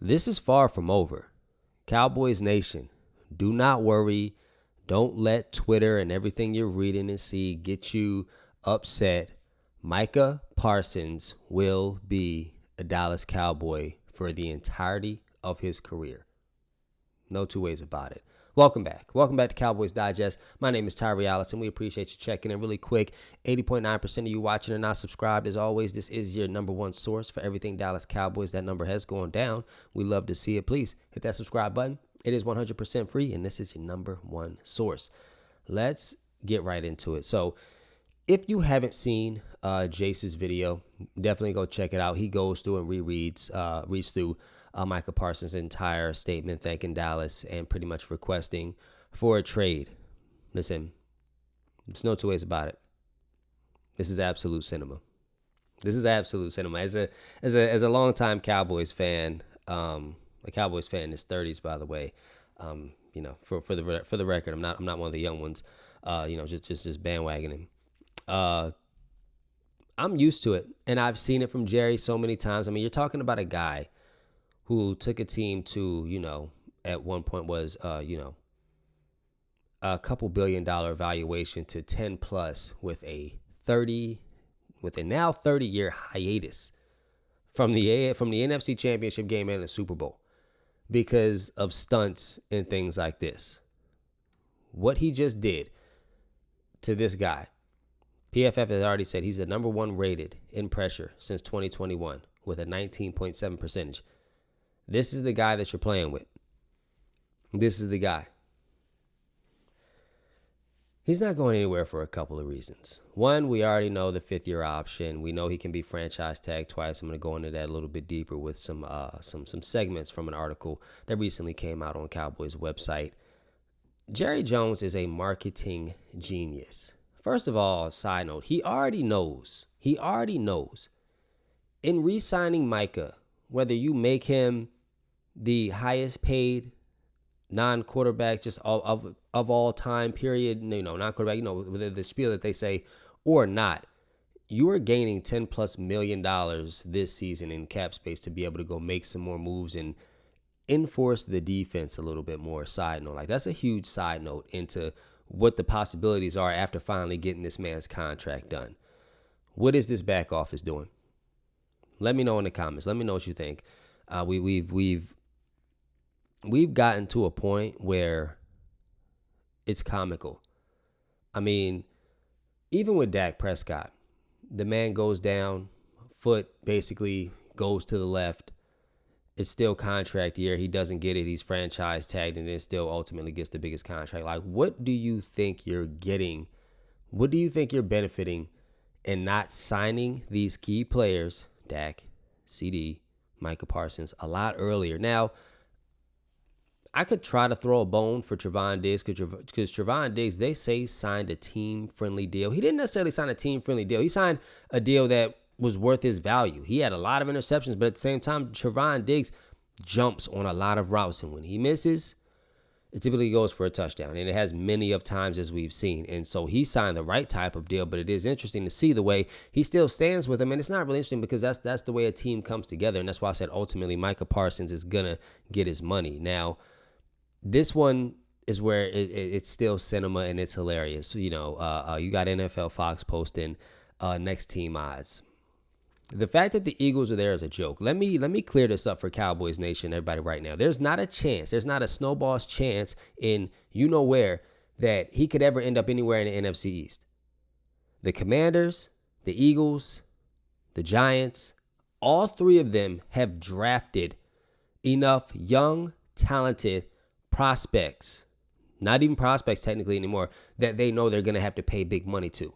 This is far from over. Cowboys Nation, do not worry. Don't let Twitter and everything you're reading and see get you upset. Micah Parsons will be a Dallas Cowboy for the entirety of his career. No two ways about it. Welcome back. Welcome back to Cowboys Digest. My name is Tyree Allison. We appreciate you checking in really quick. 80.9% of you watching are not subscribed. As always, this is your number one source for everything Dallas Cowboys. That number has gone down. We love to see it. Please hit that subscribe button. It is 100% free, and this is your number one source. Let's get right into it. So if you haven't seen Jace's video, definitely go check it out. He goes through and reads through Micah Parsons' entire statement thanking Dallas and pretty much requesting for a trade. Listen, there's no two ways about it. This is absolute cinema. This is absolute cinema. As a longtime Cowboys fan, a Cowboys fan in his 30s, by the way. For the record, I'm not one of the young ones. Just bandwagoning. I'm used to it, and I've seen it from Jerry so many times. I mean, you're talking about a guy who took a team to, at one point was, a couple $1 billion valuation to 10 plus with a now 30-year hiatus from the NFC Championship game and the Super Bowl because of stunts and things like this. What he just did to this guy, PFF has already said he's the number one rated in pressure since 2021 with a 19.7 percentage. This is the guy that you're playing with. This is the guy. He's not going anywhere for a couple of reasons. One, we already know the fifth-year option. We know he can be franchise tagged twice. I'm going to go into that a little bit deeper with some segments from an article that recently came out on Cowboys' website. Jerry Jones is a marketing genius. First of all, side note, he already knows. In re-signing Micah, whether you make him the highest paid non-quarterback just of all time period, non-quarterback, the spiel that they say or not, you are gaining $10+ million this season in cap space to be able to go make some more moves and enforce the defense a little bit more. Side note, like that's a huge side note into what the possibilities are after finally getting this man's contract done. What is this back office doing? Let me know in the comments. Let me know what you think. We've gotten to a point where it's comical. I mean, even with Dak Prescott, the man goes down, foot basically goes to the left. It's still contract year. He doesn't get it. He's franchise tagged and then still ultimately gets the biggest contract. Like, what do you think you're getting? What do you think you're benefiting in not signing these key players, Dak, CeeDee, Micah Parsons, a lot earlier? Now, I could try to throw a bone for Trevon Diggs because Trevon Diggs, they say, signed a team-friendly deal. He didn't necessarily sign a team-friendly deal. He signed a deal that was worth his value. He had a lot of interceptions, but at the same time, Trevon Diggs jumps on a lot of routes, and when he misses, it typically goes for a touchdown, and it has many of times as we've seen. And so he signed the right type of deal, but it is interesting to see the way he still stands with him, and it's not really interesting because that's the way a team comes together, and that's why I said ultimately Micah Parsons is going to get his money. Now, this one is where it's still cinema and it's hilarious. You got NFL Fox posting next team odds. The fact that the Eagles are there is a joke. Let me clear this up for Cowboys Nation, everybody right now. There's not a chance. There's not a snowball's chance in where that he could ever end up anywhere in the NFC East. The Commanders, the Eagles, the Giants, all three of them have drafted enough young, talented prospects, not even prospects technically anymore, that they know they're going to have to pay big money to.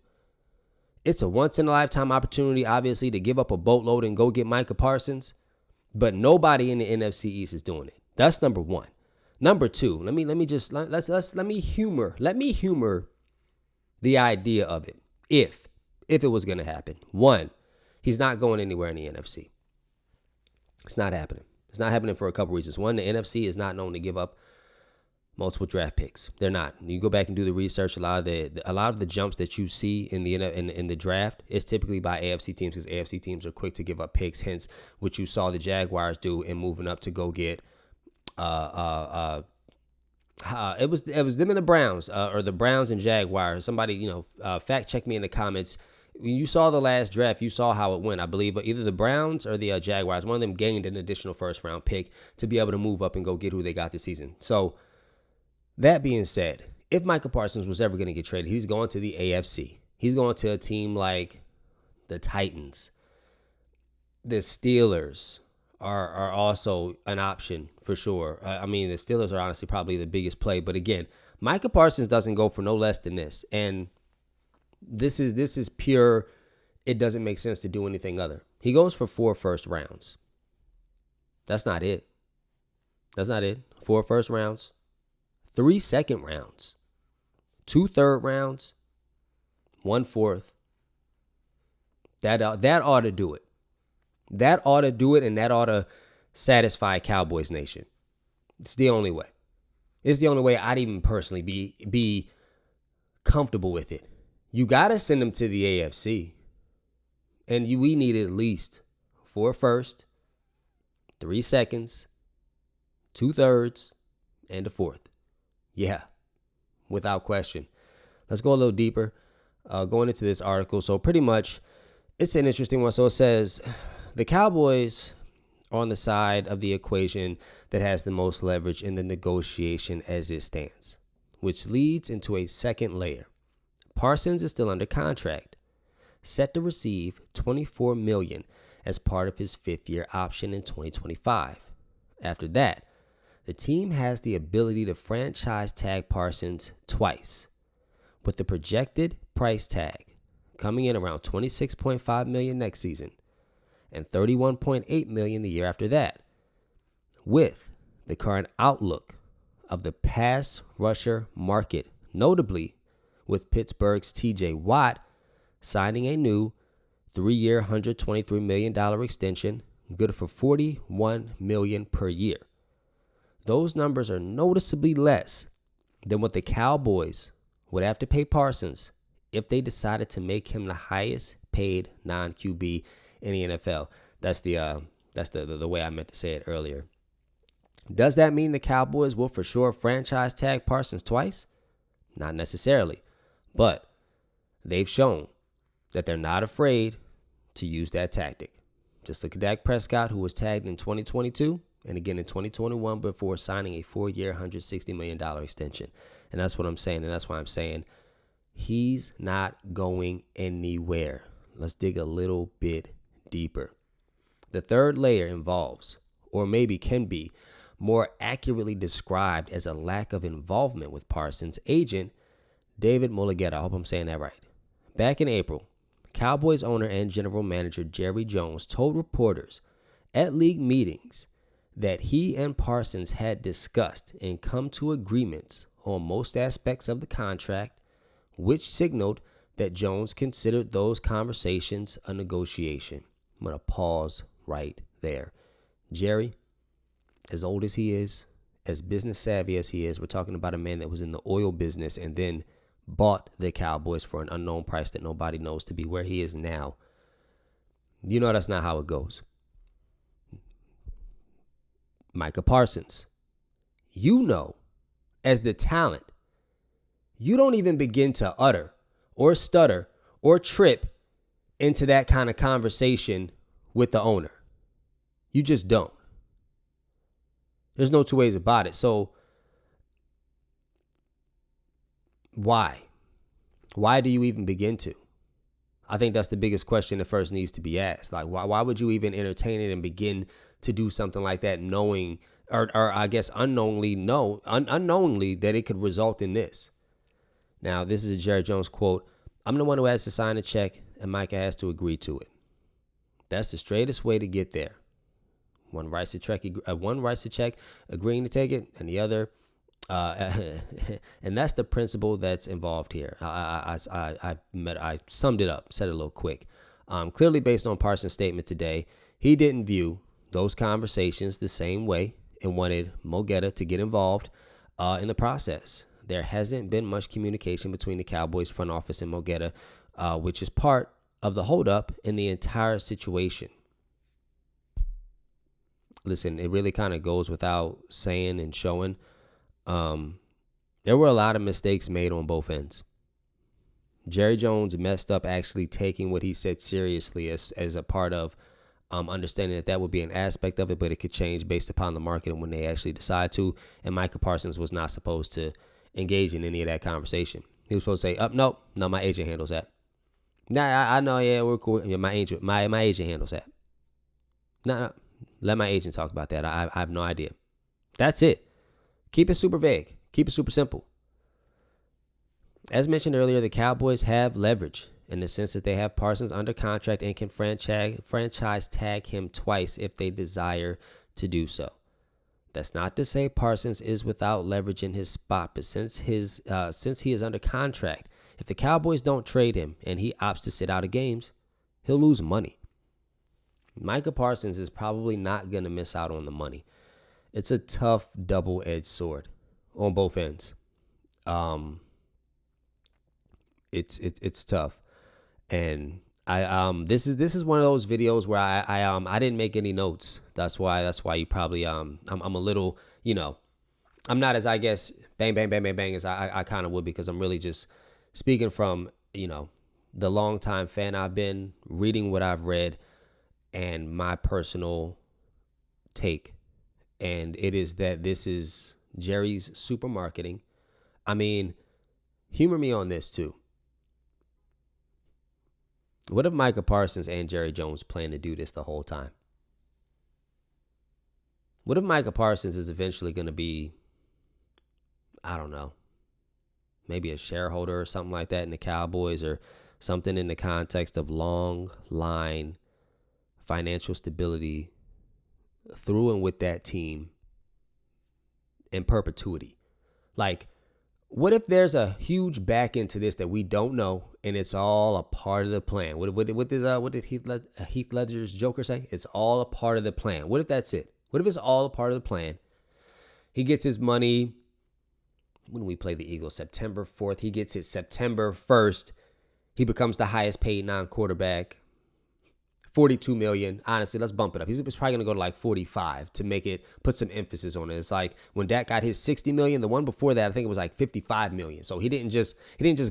It's a once-in-a-lifetime opportunity, obviously, to give up a boatload and go get Micah Parsons, but nobody in the NFC East is doing it. That's number one. Number two, let me humor the idea of it. If it was going to happen. One, he's not going anywhere in the NFC. It's not happening. It's not happening for a couple reasons. One, the NFC is not known to give up multiple draft picks. They're not. You go back and do the research. A lot of the jumps that you see in the draft is typically by AFC teams, because AFC teams are quick to give up picks. Hence, what you saw the Jaguars do in moving up to go get it was them and the Browns, or the Browns and Jaguars. Somebody, fact check me in the comments. When you saw the last draft, you saw how it went. I believe either the Browns or the Jaguars, one of them gained an additional first round pick to be able to move up and go get who they got this season. So that being said, if Micah Parsons was ever going to get traded, he's going to the AFC. He's going to a team like the Titans. The Steelers are also an option for sure. The Steelers are honestly probably the biggest play. But again, Micah Parsons doesn't go for no less than this. And this is pure, it doesn't make sense to do anything other. He goes for 4 first rounds. That's not it. 4 first rounds. 3 second rounds, 2 third rounds, 1 fourth. That ought to do it. That ought to do it, and that ought to satisfy Cowboys Nation. It's the only way. It's the only way I'd even personally be comfortable with it. You got to send them to the AFC, and we need at least 4 first, 3 seconds, 2 thirds, and a fourth. Yeah, without question. Let's go a little deeper going into this article. So pretty much, it's an interesting one. So it says the Cowboys are on the side of the equation that has the most leverage in the negotiation as it stands, which leads into a second layer. Parsons is still under contract, set to receive $24 million as part of his 5th-year option in 2025. After that, the team has the ability to franchise tag Parsons twice, with the projected price tag coming in around $26.5 million next season and $31.8 million the year after that. With the current outlook of the pass rusher market, notably with Pittsburgh's TJ Watt signing a new 3-year, $123 million extension, good for $41 million per year. Those numbers are noticeably less than what the Cowboys would have to pay Parsons if they decided to make him the highest paid non-QB in the NFL. That's the way I meant to say it earlier. Does that mean the Cowboys will for sure franchise tag Parsons twice? Not necessarily, but they've shown that they're not afraid to use that tactic. Just look at Dak Prescott, who was tagged in 2022 and again in 2021 before signing a 4-year, $160 million extension. And that's what I'm saying, and that's why I'm saying he's not going anywhere. Let's dig a little bit deeper. The third layer involves, or maybe can be, more accurately described as a lack of involvement with Parsons' agent, David Mulligetta. I hope I'm saying that right. Back in April, Cowboys owner and general manager Jerry Jones told reporters at league meetings that he and Parsons had discussed and come to agreements on most aspects of the contract, which signaled that Jones considered those conversations a negotiation. I'm going to pause right there. Jerry, as old as he is, as business savvy as he is, we're talking about a man that was in the oil business and then bought the Cowboys for an unknown price that nobody knows to be where he is now. You know that's not how it goes. Micah Parsons, you know, as the talent, you don't even begin to utter or stutter or trip into that kind of conversation with the owner. You just don't. There's no two ways about it. So why? Why do you even begin to? I think that's the biggest question that first needs to be asked. Like, why would you even entertain it and begin to do something like that, knowing, or I guess unknowingly that it could result in this? Now, this is a Jerry Jones quote. I'm the one who has to sign a check, and Micah has to agree to it. That's the straightest way to get there. One writes the check, agreeing to take it, and the other, and that's the principle that's involved here. I summed it up, said it a little quick. Clearly, based on Parsons' statement today, he didn't view those conversations the same way and wanted Mulligetta to get involved. in the process. There hasn't been much communication between the Cowboys front office and Mogetta, which is part of the holdup in the entire situation. Listen, it really kind of goes without saying and showing. There were a lot of mistakes made on both ends. Jerry Jones messed up actually taking what he said seriously as a part of understanding that would be an aspect of it, but it could change based upon the market and when they actually decide to. And Micah Parsons was not supposed to engage in any of that conversation. He was supposed to say, no, my agent handles that. Nah, I know, yeah, we're cool. Yeah, my agent handles that. No, let my agent talk about that. I have no idea. That's it. Keep it super vague. Keep it super simple. As mentioned earlier, the Cowboys have leverage in the sense that they have Parsons under contract and can franchise tag him twice if they desire to do so. That's not to say Parsons is without leverage in his spot, but since he is under contract, if the Cowboys don't trade him and he opts to sit out of games, he'll lose money. Micah Parsons is probably not going to miss out on the money. It's a tough double-edged sword on both ends. It's tough, and this is one of those videos where I didn't make any notes. That's why you probably I'm a little, I'm not as, I guess, bang as I kind of would, because I'm really just speaking from the longtime fan I've been, reading what I've read, and my personal take. And it is that this is Jerry's super marketing. I mean, humor me on this too. What if Micah Parsons and Jerry Jones plan to do this the whole time? What if Micah Parsons is eventually going to be, I don't know, maybe a shareholder or something like that in the Cowboys, or something in the context of long line financial stability through and with that team in perpetuity? Like, what if there's a huge back into this that we don't know, and it's all a part of the plan? What did Heath Ledger's Joker say? It's all a part of the plan. What if that's it? What if it's all a part of the plan? He gets his money when we play the Eagles, September 4th. He gets it September 1st. He becomes the highest paid non-quarterback. $42 million. Honestly, let's bump it up. He's probably going to go to like 45 to make it, put some emphasis on it. It's like when Dak got his 60 million, the one before that, I think it was like 55 million. So he didn't just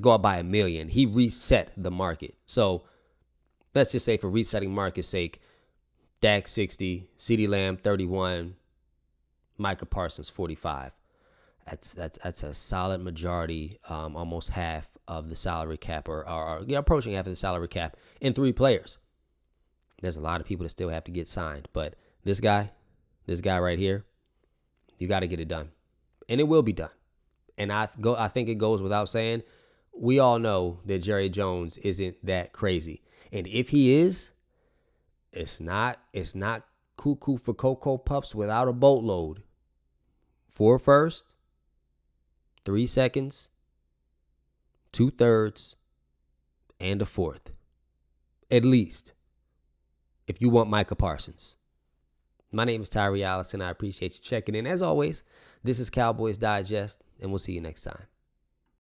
go up by $1 million. He reset the market. So let's just say, for resetting market's sake, Dak 60, CeeDee Lamb 31, Micah Parsons 45. That's a solid majority, almost half of the salary cap, or approaching half of the salary cap in 3 players. There's a lot of people that still have to get signed, but this guy right here, you got to get it done, and it will be done. And I think it goes without saying, we all know that Jerry Jones isn't that crazy, and if he is, it's not cuckoo for Cocoa Puffs without a boatload. 4 first, 3 seconds, 2 thirds, and a 4th, at least, if you want Micah Parsons. My name is Tyree Allison. I appreciate you checking in. As always, this is Cowboys Digest, and we'll see you next time.